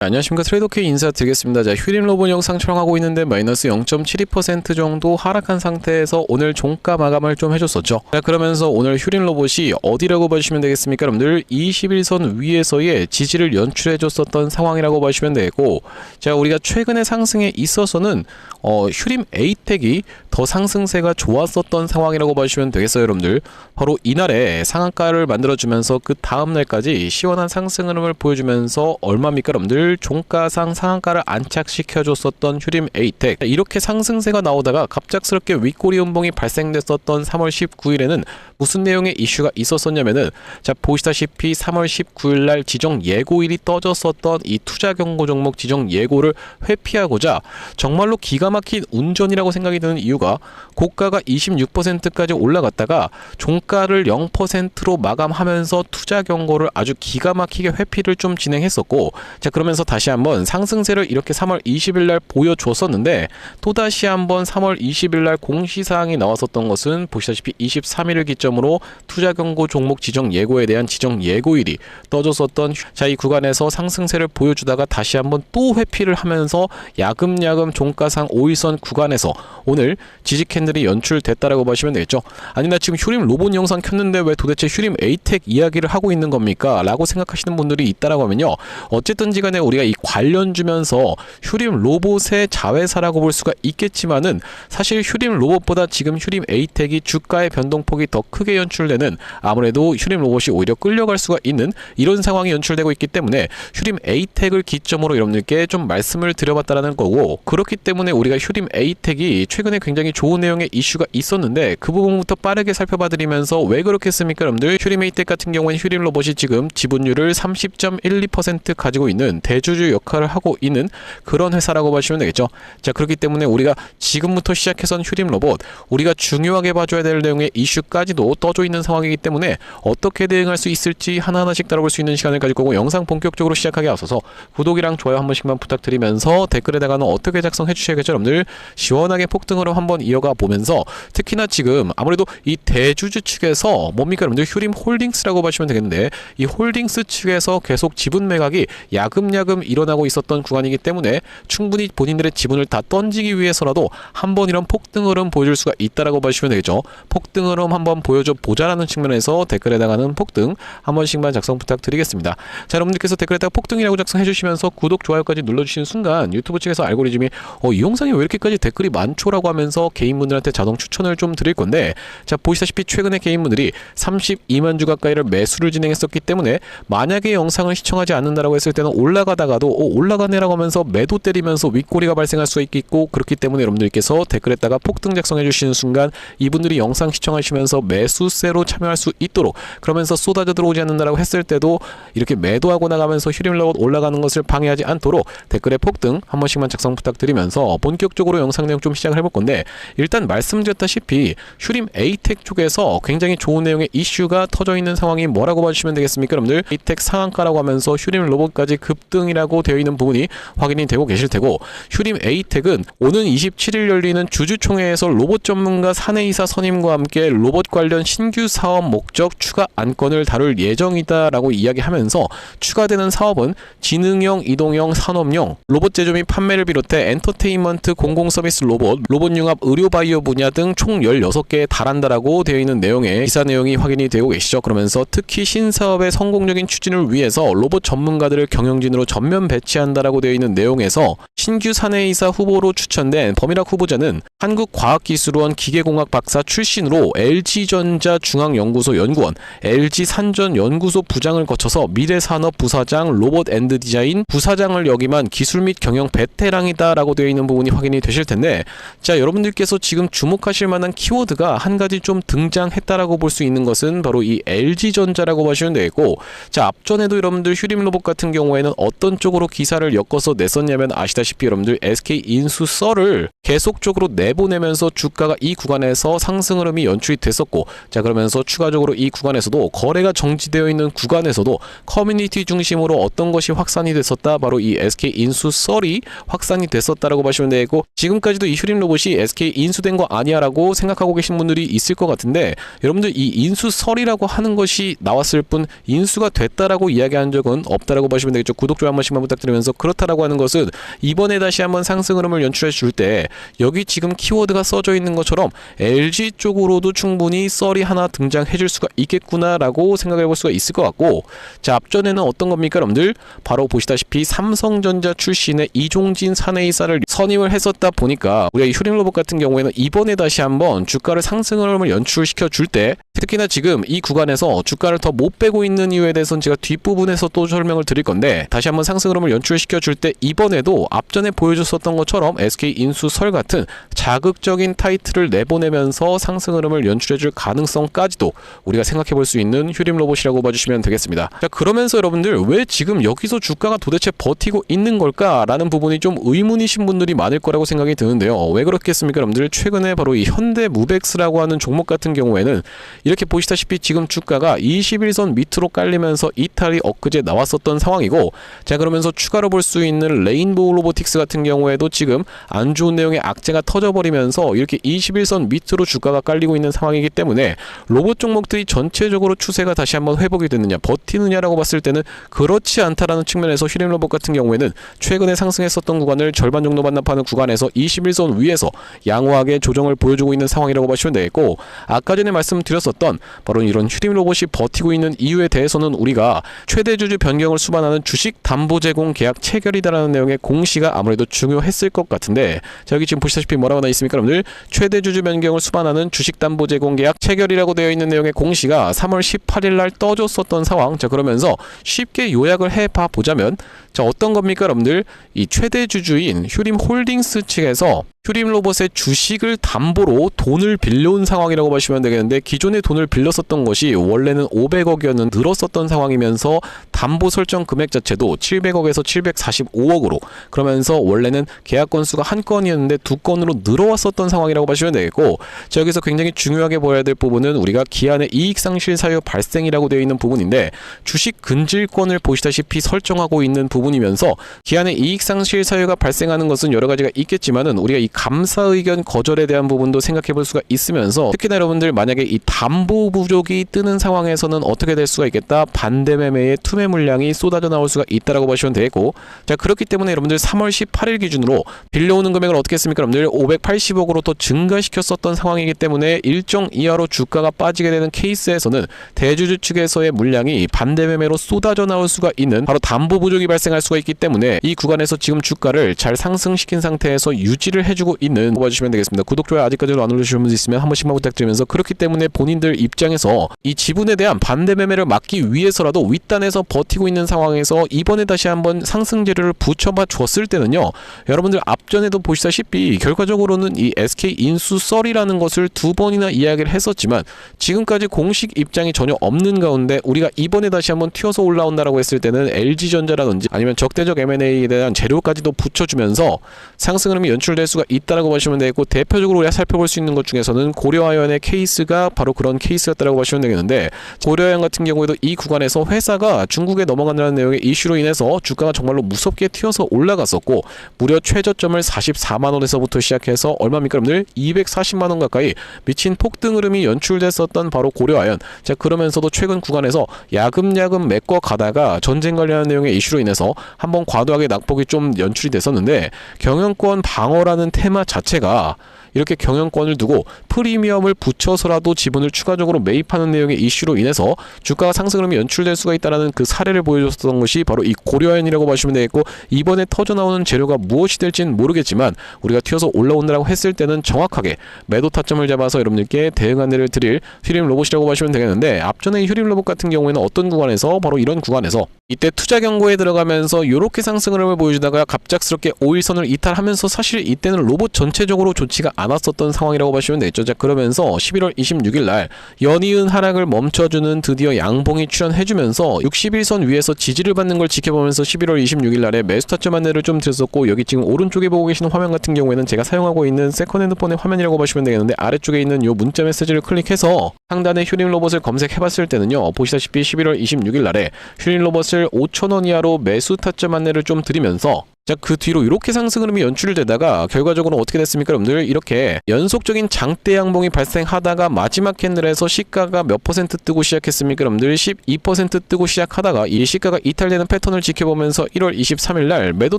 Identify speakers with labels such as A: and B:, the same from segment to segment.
A: 안녕하십니까. 트레이더K 인사드리겠습니다. 자, 휴림 로봇 영상 촬영하고 있는데 마이너스 0.72% 정도 하락한 상태에서 오늘 종가 마감을 좀 해줬었죠. 자, 그러면서 오늘 휴림 로봇이 어디라고 봐주시면 되겠습니까? 여러분들 21선 위에서의 지지를 연출해줬었던 상황이라고 봐주시면 되고, 자, 우리가 최근의 상승에 있어서는 휴림 에이텍이 더 상승세가 좋았었던 상황이라고 봐주시면 되겠어요. 여러분들 바로 이날에 상한가를 만들어주면서 그 다음날까지 시원한 상승 흐름을 보여주면서 얼마입니까? 여러분들 종가상 상한가를 안착시켜줬었던 휴림 에이텍, 이렇게 상승세가 나오다가 갑작스럽게 윗꼬리 음봉이 발생됐었던 3월 19일에는 무슨 내용의 이슈가 있었었냐면은, 자, 보시다시피 3월 19일날 지정 예고일이 떠졌었던 이 투자 경고 종목 지정 예고를 회피하고자 정말로 기가 막힌 운전이라고 생각이 드는 이유가, 고가가 26%까지 올라갔다가 종가를 0%로 마감하면서 투자 경고를 아주 기가 막히게 회피를 좀 진행했었고, 자, 그러면서 다시 한번 상승세를 이렇게 3월 20일날 보여줬었는데, 또다시 한번 3월 20일날 공시사항이 나왔었던 것은 보시다시피 23일을 기점으로 투자 경고 종목 지정 예고에 대한 지정 예고일이 떠졌었던, 자, 이 구간에서 상승세를 보여주다가 다시 한번 또 회피를 하면서 야금야금 종가상 5일선 구간에서 오늘 지지 캔들이 연출됐다라고 보시면 되겠죠. 아니, 나 지금 휴림 로봇 영상 켰는데 왜 도대체 휴림 에이텍 이야기를 하고 있는 겁니까? 라고 생각하시는 분들이 있다라고 하면요, 어쨌든지 간에 우리가 이 관련 주면서 휴림 로봇의 자회사라고 볼 수가 있겠지만은, 사실 휴림 로봇보다 지금 휴림 에이텍이 주가의 변동폭이 더 크게 연출되는, 아무래도 휴림 로봇이 오히려 끌려갈 수가 있는 이런 상황이 연출되고 있기 때문에 휴림 에이텍을 기점으로 여러분들께 좀 말씀을 드려봤다라는 거고, 그렇기 때문에 우리가 휴림 에이텍이 최근에 굉장히 좋은 내용의 이슈가 있었는데 그 부분부터 빠르게 살펴봐드리면서 왜 그렇겠습니까? 여러분들 휴림 에이텍 같은 경우에는 휴림 로봇이 지금 지분율을 30.12% 가지고 있는 대주주 역할을 하고 있는 그런 회사라고 보시면 되겠죠. 자, 그렇기 때문에 우리가 지금부터 시작해선 휴림 로봇, 우리가 중요하게 봐줘야 될 내용의 이슈까지도 떠져 있는 상황이기 때문에 어떻게 대응할 수 있을지 하나하나씩 다뤄볼 수 있는 시간을 가질 거고, 영상 본격적으로 시작하기 앞서서 구독이랑 좋아요 한 번씩만 부탁드리면서 댓글에다가는 어떻게 작성해 주셔야겠죠. 여러분들 시원하게 폭등으로 한번 이어가 보면서, 특히나 지금 아무래도 이 대주주 측에서 뭡니까? 여러분들 휴림 홀딩스라고 보시면 되겠는데, 이 홀딩스 측에서 계속 지분 매각이 야금야금 일어나고 있었던 구간이기 때문에 충분히 본인들의 지분을 다 던지기 위해서라도 한번 이런 폭등 흐름 보여줄 수가 있다라고 보시면 되겠죠. 폭등 흐름 한번 보여줘 보자라는 측면에서 댓글에다가는 폭등 한 번씩만 작성 부탁드리겠습니다. 자, 여러분들께서 댓글에다가 폭등이라고 작성해 주시면서 구독, 좋아요까지 눌러주시는 순간 유튜브 측에서 알고리즘이 이 영상이 왜 이렇게까지 댓글이 많죠라고 하면서 개인분들한테 자동 추천을 좀 드릴 건데, 자, 보시다시피 최근에 개인분들이 32만 주 가까이를 매수를 진행했었기 때문에 만약에 영상을 시청하지 않는다라고 했을 때는 올라가다가도 올라가네라고 하면서 매도 때리면서 윗꼬리가 발생할 수가 있겠고, 그렇기 때문에 여러분들께서 댓글에다가 폭등 작성해 주시는 순간 이분들이 영상 시청하시면서 매수세로 참여할 수 있도록, 그러면서 쏟아져 들어오지 않는다라고 했을 때도 이렇게 매도하고 나가면서 휴림 로봇 올라가는 것을 방해하지 않도록 댓글에 폭등 한 번씩만 작성 부탁드리면서 본격적으로 영상 내용 좀 시작을 해볼 건데, 일단 말씀드렸다시피 휴림 에이텍 쪽에서 굉장히 좋은 내용의 이슈가 터져 있는 상황이 뭐라고 봐주시면 되겠습니까? 여러분들 에이텍 상한가라고 하면서 휴림 로봇까지 급등이라고 되어 있는 부분이 확인이 되고 계실 테고, 휴림 에이텍은 오는 27일 열리는 주주총회에서 로봇 전문가 사내이사 선임과 함께 로봇 관련 신규 사업 목적 추가 안건을 다룰 예정이다라고 이야기하면서, 추가되는 사업은 지능형, 이동형, 산업용 로봇 제조 및 판매를 비롯해 엔터테인먼트, 공공서비스 로봇, 로봇 융합, 의료 바이오 분야 등 총 16개에 달한다라고 되어 있는 내용의 기사 내용이 확인이 되고 계시죠. 그러면서 특히 신사업의 성공적인 추진을 위해서 로봇 전문가들을 경영진으로 전면 배치한다라고 되어 있는 내용에서, 신규 사내이사 후보로 추천된 범위락 후보자는 한국과학기술원 기계공학 박사 출신으로 LG전자 중앙연구소 연구원, LG산전연구소 부장을 거쳐서 미래산업 부사장, 로봇앤드디자인 부사장을 역임한 기술 및 경영 베테랑이다 라고 되어 있는 부분이 확인이 되실 텐데, 자, 여러분들께서 지금 주목하실 만한 키워드가 한 가지 좀 등장했다라고 볼 수 있는 것은 바로 이 LG전자라고 보시면 되겠고, 자, 앞전에도 여러분들 휴림 로봇 같은 경우에는 어떤 쪽으로 기사를 엮어서 냈었냐면, 아시다시피 여러분들 SK인수 썰을 계속적으로 내보내면서 주가가 이 구간에서 상승 흐름이 연출이 됐었고, 자, 그러면서 추가적으로 이 구간에서도 거래가 정지되어 있는 구간에서도 커뮤니티 중심으로 어떤 것이 확산이 됐었다, 바로 이 SK인수 썰이 확산이 됐었다라고 보시면 되고, 지금까지도 이 휴림 로봇이 SK 인수된 거 아니야 라고 생각하고 계신 분들이 있을 것 같은데, 여러분들 이 인수설이라고 하는 것이 나왔을 뿐 인수가 됐다라고 이야기한 적은 없다라고 보시면 되겠죠. 구독, 좋아요 한 번씩만 부탁드리면서, 그렇다라고 하는 것은 이번에 다시 한번 상승 흐름을 연출해 줄 때 여기 지금 키워드가 써져 있는 것처럼 LG 쪽으로도 충분히 썰이 하나 등장해 줄 수가 있겠구나 라고 생각해 볼 수가 있을 것 같고, 자, 앞전에는 어떤 겁니까 여러분들? 바로 보시다시피 삼성전자 출신의 이종진 사내이사를 선임을 했었다 보니까 우리가 휴림로봇 같은 경우에는 이번에 다시 한번 주가를 상승 흐름을 연출시켜 줄 때, 특히나 지금 이 구간에서 주가를 더 못 빼고 있는 이유에 대해서는 제가 뒷부분에서 또 설명을 드릴 건데, 다시 한번 상승 흐름을 연출시켜 줄 때 이번에도 앞전에 보여줬었던 것처럼 SK 인수설 같은 자극적인 타이틀을 내보내면서 상승 흐름을 연출해 줄 가능성까지도 우리가 생각해 볼 수 있는 휴림로봇이라고 봐주시면 되겠습니다. 자, 그러면서 여러분들 왜 지금 여기서 주가가 도대체 버티고 있는 걸까라는 부분이 좀 의문이신 분들이 많을 거라고 생각이 드는데요. 왜 그렇겠습니까 여러분들? 최근에 바로 이 현대무벡스라고 하는 종목 같은 경우에는 이렇게 보시다시피 지금 주가가 21선 밑으로 깔리면서 이탈이 엊그제 나왔었던 상황이고, 자, 그러면서 추가로 볼 수 있는 레인보우 로보틱스 같은 경우에도 지금 안 좋은 내용의 악재가 터져버리면서 이렇게 21선 밑으로 주가가 깔리고 있는 상황이기 때문에 로봇 종목들이 전체적으로 추세가 다시 한번 회복이 되느냐, 버티느냐라고 봤을 때는 그렇지 않다라는 측면에서 휴림로봇 같은 경우에는 최근에 상승했었던 구간을 절반 정도 반납하는 구간에서 21선 위에서 양호하게 조정을 보여주고 있는 상황이라고 보시면 되겠고, 아까 전에 말씀드렸었던 바로 이런 휴림로봇이 버티고 있는 이유에 대해서는 우리가 최대주주 변경을 수반하는 주식 담보 제공 계약 체결이다라는 내용의 공시가 아무래도 중요했을 것 같은데, 자, 여기 지금 보시다시피 뭐라고 나와 있습니까 여러분들? 최대주주 변경을 수반하는 주식 담보 제공 계약 체결이라고 되어 있는 내용의 공시가 3월 18일 날 떠줬었던 상황. 자, 그러면서 쉽게 요약을 해봐 보자면, 자, 어떤 겁니까 여러분들? 이 최대주주인 휴림홀딩스 측에서 휴림로봇의 주식을 담보로 돈을 빌려온 상황이라고 보시면 되겠는데, 기존에 돈을 빌렸었던 것이 원래는 500억이었는 늘었었던 상황이면서 담보 설정 금액 자체도 700억에서 745억으로, 그러면서 원래는 계약 건수가 한 건이었는데 두 건으로 늘어왔었던 상황이라고 보시면 되겠고, 자, 여기서 굉장히 중요하게 보아야 될 부분은 우리가 기한의 이익상실 사유 발생이라고 되어 있는 부분인데, 주식 근질권을 보시다시피 설정하고 있는 부분이면서 기한의 이익상실 사유가 발생하는 것은 여러 가지가 있겠지만은 우리가 이 감사 의견 거절에 대한 부분도 생각해 볼 수가 있으면서, 특히나 여러분들 만약에 이 담보 부족이 뜨는 상황에서는 어떻게 될 수가 있겠다? 반대 매매의 투매 물량이 쏟아져 나올 수가 있다라고 보시면 되겠고, 자, 그렇기 때문에 여러분들 3월 18일 기준으로 빌려오는 금액을 어떻게 했습니까 여러분들? 580억으로 더 증가시켰었던 상황이기 때문에 일정 이하로 주가가 빠지게 되는 케이스에서는 대주주 측에서의 물량이 반대 매매로 쏟아져 나올 수가 있는 바로 담보 부족이 발생할 수가 있기 때문에 이 구간에서 지금 주가를 잘 상승시킨 상태에서 유지를 해주고 있는, 뽑아주시면 되겠습니다. 구독, 좋아요 아직까지도 안 눌러주신 분 있으면 한 번씩만 부탁드리면서, 그렇기 때문에 본인들 입장에서 이 지분에 대한 반대 매매를 막기 위해서라도 윗단에서 버티고 있는 상황에서 이번에 다시 한번 상승 재료를 붙여봐 줬을 때는요, 여러분들 앞전에도 보시다시피 결과적으로는 이 SK 인수설이라는 것을 두 번이나 이야기를 했었지만 지금까지 공식 입장이 전혀 없는 가운데 우리가 이번에 다시 한번 튀어서 올라온다라고 했을 때는 LG전자라든지 아니면 적대적 M&A에 대한 재료까지도 붙여주면서 상승 흐름이 연출될 수가 있다라고 보시면 되겠고, 대표적으로 우리가 살펴볼 수 있는 것 중에서는 고려아연의 케이스가 바로 그런 케이스였다라고 보시면 되겠는데, 고려아연 같은 경우에도 이 구간에서 회사가 중국에 넘어간다는 내용의 이슈로 인해서 주가가 정말로 무섭게 튀어서 올라갔었고, 무려 최저점을 44만원에서부터 시작해서 얼마입니까 여러분들? 240만원 가까이 미친 폭등 흐름이 연출됐었던 바로 고려아연. 자, 그러면서도 최근 구간에서 야금야금 메꿔 가다가 전쟁 관련한 내용의 이슈로 인해서 한번 과도하게 낙폭이 좀 연출이 됐었는데, 경영권 방어라는 테마 자체가 이렇게 경영권을 두고 프리미엄을 붙여서라도 지분을 추가적으로 매입하는 내용의 이슈로 인해서 주가가 상승 흐름이 연출될 수가 있다는 그 사례를 보여줬던 것이 바로 이 고려아연이라고 보시면 되겠고, 이번에 터져나오는 재료가 무엇이 될지는 모르겠지만 우리가 튀어서 올라온다라고 했을 때는 정확하게 매도 타점을 잡아서 여러분들께 대응 안내를 드릴 휴림로봇이라고 보시면 되겠는데, 앞전에 휴림로봇 같은 경우에는 어떤 구간에서 바로 이런 구간에서 이때 투자 경고에 들어가면서 이렇게 상승 흐름을 보여주다가 갑작스럽게 5일선을 이탈하면서 사실 이때는 로봇 전체적으로 좋지가 않았었던 상황이라고 보시면 되겠죠. 자, 그러면서 11월 26일 날 연이은 하락을 멈춰주는 드디어 양봉이 출현해주면서 61선 위에서 지지를 받는 걸 지켜보면서 11월 26일 날에 매수 타점 안내를 좀 드렸었고, 여기 지금 오른쪽에 보고 계시는 화면 같은 경우에는 제가 사용하고 있는 세컨핸드폰의 화면이라고 보시면 되겠는데, 아래쪽에 있는 요 문자 메시지를 클릭해서 상단에 휴림로봇을 검색해봤을 때는요, 보시다시피 11월 26일 날에 휴림로봇을 5,000원 이하로 매수 타점 안내를 좀 드리면서, 자, 그 뒤로 이렇게 상승 흐름이 연출되다가 결과적으로 어떻게 됐습니까, 여러분들? 이렇게 연속적인 장대 양봉이 발생하다가 마지막 캔들에서 시가가 몇 퍼센트 뜨고 시작했습니까, 여러분들? 12% 뜨고 시작하다가 이 시가가 이탈되는 패턴을 지켜보면서 1월 23일 날 매도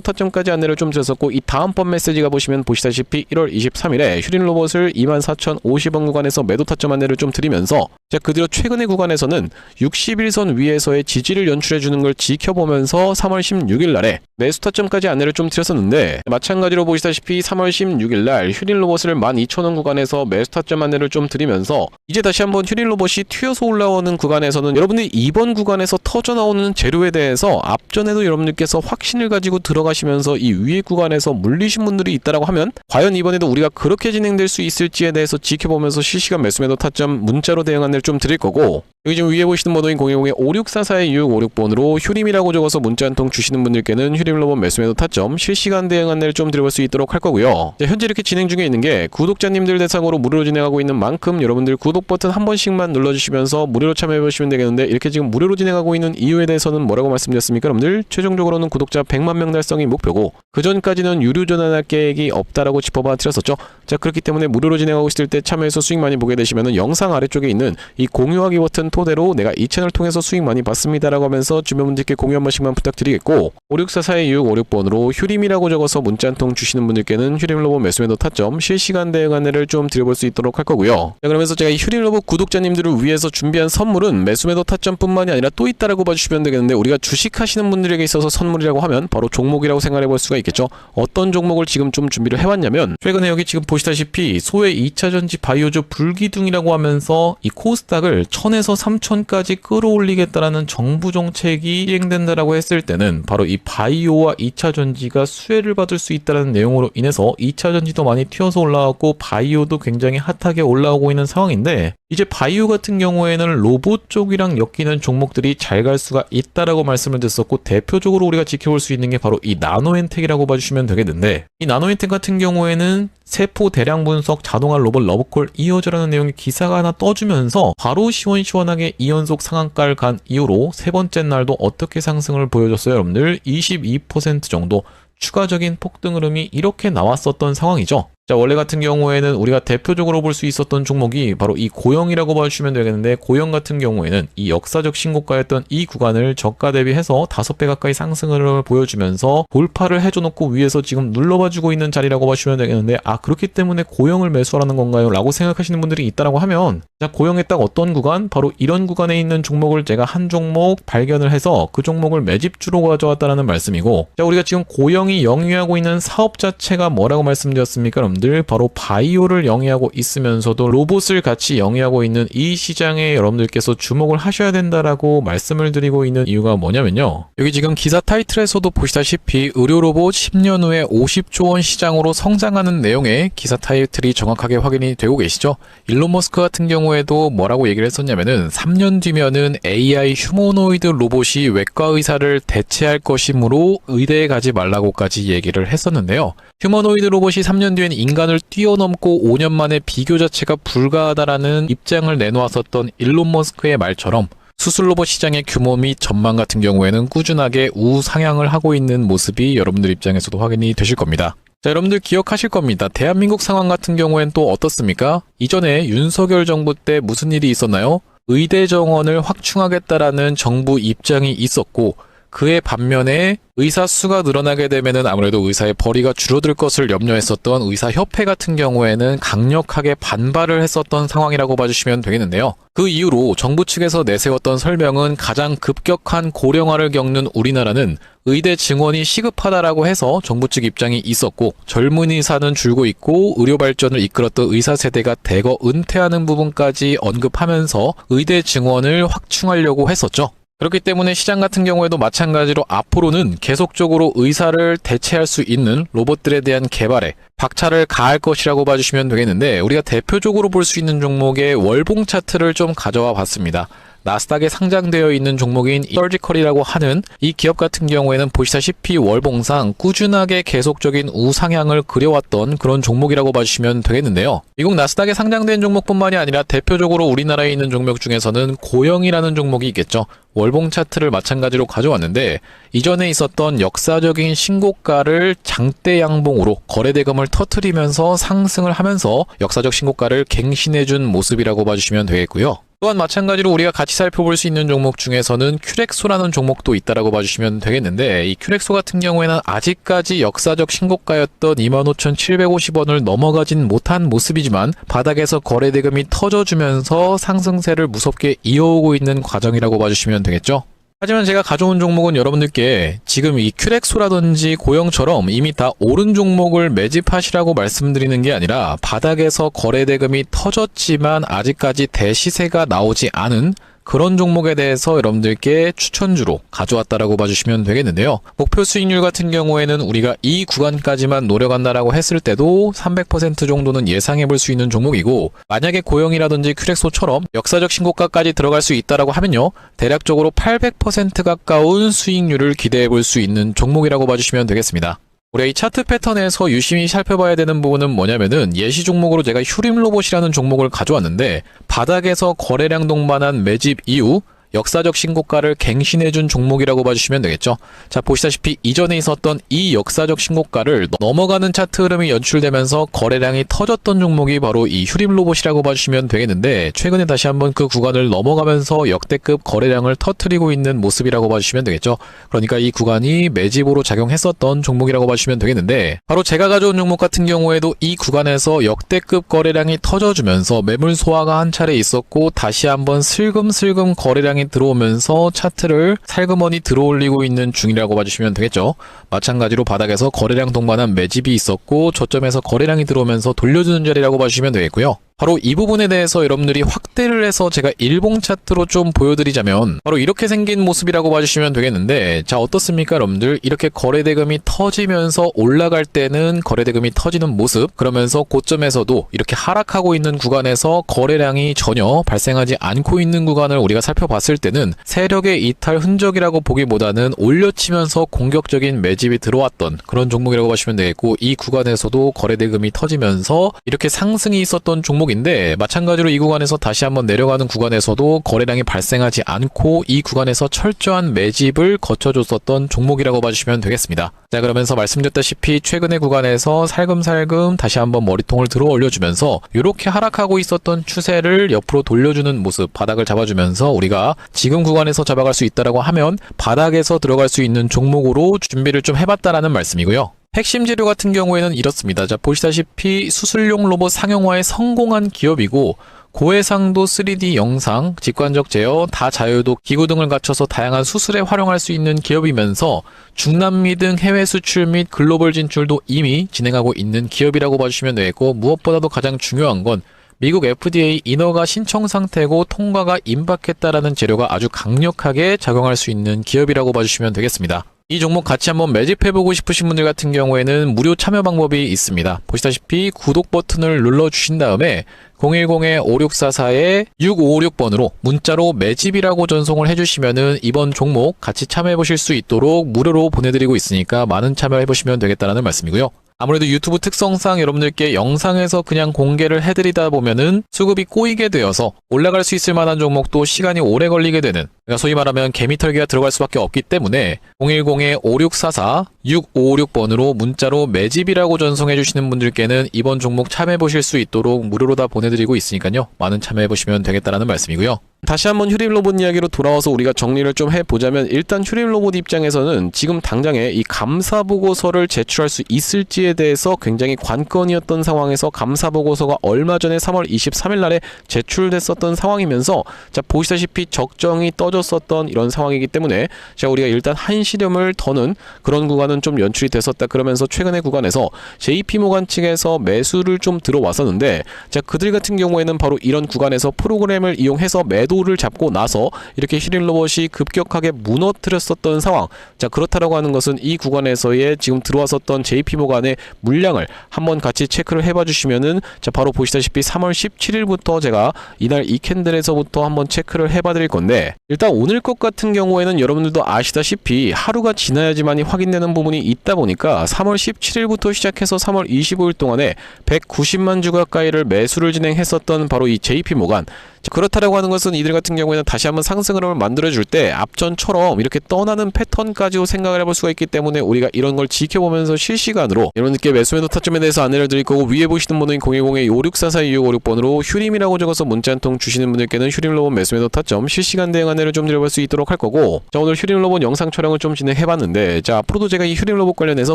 A: 타점까지 안내를 좀 드렸었고, 이 다음번 메시지가 보시면 보시다시피 1월 23일에 휴린 로봇을 24,050원 구간에서 매도 타점 안내를 좀 드리면서, 자, 그 뒤로 최근의 구간에서는 61선 위에서의 지지를 연출해주는 걸 지켜보면서 3월 16일 날에 매수 타점까지 안내를 좀 드렸었는데, 마찬가지로 보시다시피 3월 16일 날 휴린 로봇을 12,000원 구간에서 매수 타점 안내를 좀 드리면서, 이제 다시 한번 휴린 로봇이 튀어서 올라오는 구간에서는 여러분들이 이번 구간에서 터져 나오는 재료에 대해서 앞전에도 여러분들께서 확신을 가지고 들어가시면서 이 위에 구간에서 물리신 분들이 있다라고 하면, 과연 이번에도 우리가 그렇게 진행될 수 있을지에 대해서 지켜보면서 실시간 매수 매도 타점 문자로 대응 안내를 좀 드릴 거고, 여기 지금 위에 보시는 번호인 010-5644-2656번으로 휴림이라고 적어서 문자 한 통 주시는 분들께는 휴림 로봇 매수 매도 타점 실시간 대응 안내를 좀 드려볼 수 있도록 할 거고요. 자, 현재 이렇게 진행 중에 있는 게 구독자님들 대상으로 무료로 진행하고 있는 만큼 여러분들 구독 버튼 한 번씩만 눌러주시면서 무료로 참여해보시면 되겠는데, 이렇게 지금 무료로 진행하고 있는 이유에 대해서는 뭐라고 말씀드렸습니까, 여러분들? 최종적으로는 구독자 100만 명 달성이 목표고, 그 전까지는 유료 전환할 계획이 없다라고 짚어봐 드렸었죠. 자, 그렇기 때문에 무료로 진행하고 있을 때 참여해서 수익 많이 보게 되시면은 영상 아래쪽에 있는 이 공유하기 버튼 토대로 내가 이 채널 통해서 수익 많이 봤습니다라고 하면서 주변 분들께 공유 한 번씩만 부탁드리겠고, 5644-2656번으로 휴림이라고 적어서 문자 한 통 주시는 분들께는 휴림 로봇 매수 매도 타점 실시간 대응 안내를 좀 드려볼 수 있도록 할 거고요. 자, 그러면서 제가 이 휴림 로봇 구독자님들을 위해서 준비한 선물은 매수 매도 타점뿐만이 아니라 또 있다라고 봐주시면 되겠는데, 우리가 주식하시는 분들에게 있어서 선물이라고 하면 바로 종목이라고 생각해 볼 수가 있겠죠. 어떤 종목을 지금 좀 준비를 해왔냐면, 최근에 여기 지금 보시다시피 소외 2차전지 바이오주 불기둥이라고 하면서 이 코스닥을 1000에서 3000까지 끌어올리겠다라는 정부 정책이 시행된다라고 했을 때는 바로 이 바이오와 2차전지가 수혜를 받을 수 있다는 내용으로 인해서 2차전지도 많이 튀어서 올라왔고 바이오도 굉장히 핫하게 올라오고 있는 상황인데, 이제 바이오 같은 경우에는 로봇 쪽이랑 엮이는 종목들이 잘 갈 수가 있다라고 말씀을 드렸었고, 대표적으로 우리가 지켜볼 수 있는 게 바로 이 나노엔텍이라고 봐주시면 되겠는데, 이 나노엔텍 같은 경우에는 세포 대량 분석 자동화 로봇 러브콜 이어져라는 내용의 기사가 하나 떠주면서 바로 시원시원하게 2연속 상한가를 간 이후로 세 번째 날도 어떻게 상승을 보여줬어요, 여러분들? 22% 정도 추가적인 폭등 흐름이 이렇게 나왔었던 상황이죠. 자, 원래 같은 경우에는 우리가 대표적으로 볼 수 있었던 종목이 바로 이 고영이라고 봐주시면 되겠는데, 고영 같은 경우에는 이 역사적 신고가였던 이 구간을 저가 대비해서 5배 가까이 상승을 보여주면서 돌파를 해줘놓고 위에서 지금 눌러봐주고 있는 자리라고 봐주시면 되겠는데, 아, 그렇기 때문에 고영을 매수하라는 건가요? 라고 생각하시는 분들이 있다라고 하면, 자, 고영의 딱 어떤 구간? 바로 이런 구간에 있는 종목을 제가 한 종목 발견을 해서 그 종목을 매집주로 가져왔다는 말씀이고, 자, 우리가 지금 고영이 영위하고 있는 사업 자체가 뭐라고 말씀드렸습니까, 여러분들? 바로 바이오를 영위하고 있으면서도 로봇을 같이 영위하고 있는 이 시장에 여러분들께서 주목을 하셔야 된다라고 말씀을 드리고 있는 이유가 뭐냐면요, 여기 지금 기사 타이틀에서도 보시다시피 의료로봇 10년 후에 50조 원 시장으로 성장하는 내용의 기사 타이틀이 정확하게 확인이 되고 계시죠. 일론 머스크 같은 경우에도 뭐라고 얘기를 했었냐면은 3년 뒤면은 AI 휴머노이드 로봇이 외과 의사를 대체할 것이므로 의대에 가지 말라고까지 얘기를 했었는데요. 휴머노이드 로봇이 3년 뒤엔 인간을 뛰어넘고 5년 만에 비교 자체가 불가하다라는 입장을 내놓았었던 일론 머스크의 말처럼 수술 로봇 시장의 규모 및 전망 같은 경우에는 꾸준하게 우상향을 하고 있는 모습이 여러분들 입장에서도 확인이 되실 겁니다. 자, 여러분들 기억하실 겁니다. 대한민국 상황 같은 경우엔 또 어떻습니까? 이전에 윤석열 정부 때 무슨 일이 있었나요? 의대 정원을 확충하겠다라는 정부 입장이 있었고, 그에 반면에 의사 수가 늘어나게 되면은 아무래도 의사의 벌이가 줄어들 것을 염려했었던 의사협회 같은 경우에는 강력하게 반발을 했었던 상황이라고 봐주시면 되겠는데요. 그 이후로 정부 측에서 내세웠던 설명은 가장 급격한 고령화를 겪는 우리나라는 의대 증원이 시급하다라고 해서 정부 측 입장이 있었고, 젊은 의사는 줄고 있고 의료 발전을 이끌었던 의사 세대가 대거 은퇴하는 부분까지 언급하면서 의대 증원을 확충하려고 했었죠. 그렇기 때문에 시장 같은 경우에도 마찬가지로 앞으로는 계속적으로 의사를 대체할 수 있는 로봇들에 대한 개발에 박차를 가할 것이라고 봐주시면 되겠는데, 우리가 대표적으로 볼 수 있는 종목의 월봉 차트를 좀 가져와 봤습니다. 나스닥에 상장되어 있는 종목인 서지컬이라고 하는 이 기업 같은 경우에는 보시다시피 월봉상 꾸준하게 계속적인 우상향을 그려왔던 그런 종목이라고 봐주시면 되겠는데요. 미국 나스닥에 상장된 종목뿐만이 아니라 대표적으로 우리나라에 있는 종목 중에서는 고영이라는 종목이 있겠죠. 월봉 차트를 마찬가지로 가져왔는데 이전에 있었던 역사적인 신고가를 장대 양봉으로 거래대금을 터트리면서 상승을 하면서 역사적 신고가를 갱신해준 모습이라고 봐주시면 되겠고요. 또한 마찬가지로 우리가 같이 살펴볼 수 있는 종목 중에서는 큐렉소라는 종목도 있다라고 봐주시면 되겠는데 이 큐렉소 같은 경우에는 아직까지 역사적 신고가였던 25,750원을 넘어가진 못한 모습이지만 바닥에서 거래대금이 터져주면서 상승세를 무섭게 이어오고 있는 과정이라고 봐주시면 되겠죠. 하지만 제가 가져온 종목은 여러분들께 지금 이 큐렉소라든지 고영처럼 이미 다 오른 종목을 매집하시라고 말씀드리는 게 아니라 바닥에서 거래대금이 터졌지만 아직까지 대시세가 나오지 않은 그런 종목에 대해서 여러분들께 추천주로 가져왔다라고 봐주시면 되겠는데요. 목표 수익률 같은 경우에는 우리가 이 구간까지만 노려간다라고 했을 때도 300% 정도는 예상해 볼 수 있는 종목이고 만약에 고영이라든지 큐렉소처럼 역사적 신고가까지 들어갈 수 있다라고 하면요. 대략적으로 800% 가까운 수익률을 기대해 볼 수 있는 종목이라고 봐주시면 되겠습니다. 우리가 이 차트 패턴에서 유심히 살펴봐야 되는 부분은 뭐냐면은 예시 종목으로 제가 휴림로봇이라는 종목을 가져왔는데 바닥에서 거래량 동반한 매집 이후 역사적 신고가를 갱신해준 종목이라고 봐주시면 되겠죠. 자, 보시다시피 이전에 있었던 이 역사적 신고가를 넘어가는 차트 흐름이 연출되면서 거래량이 터졌던 종목이 바로 이 휴림로봇이라고 봐주시면 되겠는데 최근에 다시 한번 그 구간을 넘어가면서 역대급 거래량을 터뜨리고 있는 모습이라고 봐주시면 되겠죠. 그러니까 이 구간이 매집으로 작용했었던 종목이라고 봐주시면 되겠는데 바로 제가 가져온 종목 같은 경우에도 이 구간에서 역대급 거래량이 터져주면서 매물 소화가 한 차례 있었고 다시 한번 슬금슬금 거래량이 들어오면서 차트를 살그머니 들어올리고 있는 중이라고 봐주시면 되겠죠. 마찬가지로 바닥에서 거래량 동반한 매집이 있었고 저점에서 거래량이 들어오면서 돌려주는 자리라고 봐주시면 되겠고요. 바로 이 부분에 대해서 여러분들이 확대를 해서 제가 일봉 차트로 좀 보여드리자면 바로 이렇게 생긴 모습이라고 봐주시면 되겠는데 자 어떻습니까 여러분들? 이렇게 거래대금이 터지면서 올라갈 때는 거래대금이 터지는 모습 그러면서 고점에서도 이렇게 하락하고 있는 구간에서 거래량이 전혀 발생하지 않고 있는 구간을 우리가 살펴봤을 때는 세력의 이탈 흔적이라고 보기보다는 올려치면서 공격적인 매집이 들어왔던 그런 종목이라고 보시면 되겠고 이 구간에서도 거래대금이 터지면서 이렇게 상승이 있었던 종목인데 마찬가지로 이 구간에서 다시 한번 내려가는 구간에서도 거래량이 발생하지 않고 이 구간에서 철저한 매집을 거쳐줬었던 종목이라고 봐주시면 되겠습니다. 자 그러면서 말씀드렸다시피 최근의 구간에서 살금살금 다시 한번 머리통을 들어 올려주면서 이렇게 하락하고 있었던 추세를 옆으로 돌려주는 모습 바닥을 잡아주면서 우리가 지금 구간에서 잡아갈 수 있다라고 하면 바닥에서 들어갈 수 있는 종목으로 준비를 좀 해봤다라는 말씀이고요. 핵심 재료 같은 경우에는 이렇습니다. 자, 보시다시피 수술용 로봇 상용화에 성공한 기업이고 고해상도 3D 영상, 직관적 제어, 다자유도 기구 등을 갖춰서 다양한 수술에 활용할 수 있는 기업이면서 중남미 등 해외 수출 및 글로벌 진출도 이미 진행하고 있는 기업이라고 봐주시면 되겠고 무엇보다도 가장 중요한 건 미국 FDA 인허가 신청 상태고 통과가 임박했다라는 재료가 아주 강력하게 작용할 수 있는 기업이라고 봐주시면 되겠습니다. 이 종목 같이 한번 매집해보고 싶으신 분들 같은 경우에는 무료 참여 방법이 있습니다. 보시다시피 구독 버튼을 눌러주신 다음에 010-5644-6556번으로 문자로 매집이라고 전송을 해주시면은 이번 종목 같이 참여해보실 수 있도록 무료로 보내드리고 있으니까 많은 참여해보시면 되겠다라는 말씀이고요. 아무래도 유튜브 특성상 여러분들께 영상에서 그냥 공개를 해드리다 보면은 수급이 꼬이게 되어서 올라갈 수 있을 만한 종목도 시간이 오래 걸리게 되는 그러니까 소위 말하면 개미털기가 들어갈 수밖에 없기 때문에 010-5644-6556번으로 문자로 매집이라고 전송해 주시는 분들께는 이번 종목 참여해 보실 수 있도록 무료로 다 보내드리고 있으니까요. 많은 참여해 보시면 되겠다라는 말씀이고요. 다시 한번 휴림로봇 이야기로 돌아와서 우리가 정리를 좀 해보자면 일단 휴림로봇 입장에서는 지금 당장에 이 감사보고서를 제출할 수 있을지에 대해서 굉장히 관건이었던 상황에서 감사보고서가 얼마 전에 3월 23일 날에 제출됐었던 상황이면서 자 보시다시피 적정이 떠졌었던 이런 상황이기 때문에 자 우리가 일단 한시름을 더는 그런 구간은 구간은 좀 연출이 됐었다. 그러면서 최근의 구간에서 JP모간 측에서 매수를 좀 들어왔었는데, 자, 그들 같은 경우에는 바로 이런 구간에서 프로그램을 이용해서 매도를 잡고 나서 이렇게 휴림로봇이 급격하게 무너뜨렸었던 상황. 자, 그렇다라고 하는 것은 이 구간에서의 지금 들어왔었던 JP모간의 물량을 한번 같이 체크를 해봐 주시면은, 자, 바로 보시다시피 3월 17일부터 제가 이날 이 캔들에서부터 한번 체크를 해봐 드릴 건데, 일단 오늘 것 같은 경우에는 여러분들도 아시다시피 하루가 지나야지만이 확인되는 부분이 있다 보니까 3월 17일부터 시작해서 3월 25일 동안에 190만 주 가까이를 매수를 진행했었던 바로 이 JP모간. 그렇다라고 하는 것은 이들 같은 경우에는 다시 한번 상승을 만들어줄 때 앞전처럼 이렇게 떠나는 패턴까지도 생각을 해볼 수가 있기 때문에 우리가 이런 걸 지켜보면서 실시간으로 여러분들께 매수 매도 타점에 대해서 안내를 드릴 거고, 위에 보시는 번호인 010-5644-2656번으로 휴림이라고 적어서 문자 한 통 주시는 분들께는 휴림로봇 매수 매도 타점 실시간 대응 안내를 좀 드려볼 수 있도록 할 거고, 자, 오늘 휴림로봇 영상 촬영을 좀 진행해봤는데, 자, 앞으로도 제가 이 휴림로봇 관련해서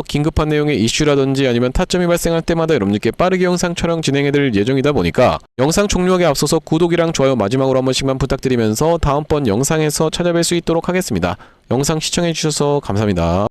A: 긴급한 내용의 이슈라든지 아니면 타점이 발생할 때마다 여러분들께 빠르게 영상 촬영 진행해드릴 예정이다 보니까 영상 종료하기 앞서서 구독이랑 좋아요 마지막으로 한 번씩만 부탁드리면서 다음번 영상에서 찾아뵐 수 있도록 하겠습니다. 영상 시청해주셔서 감사합니다.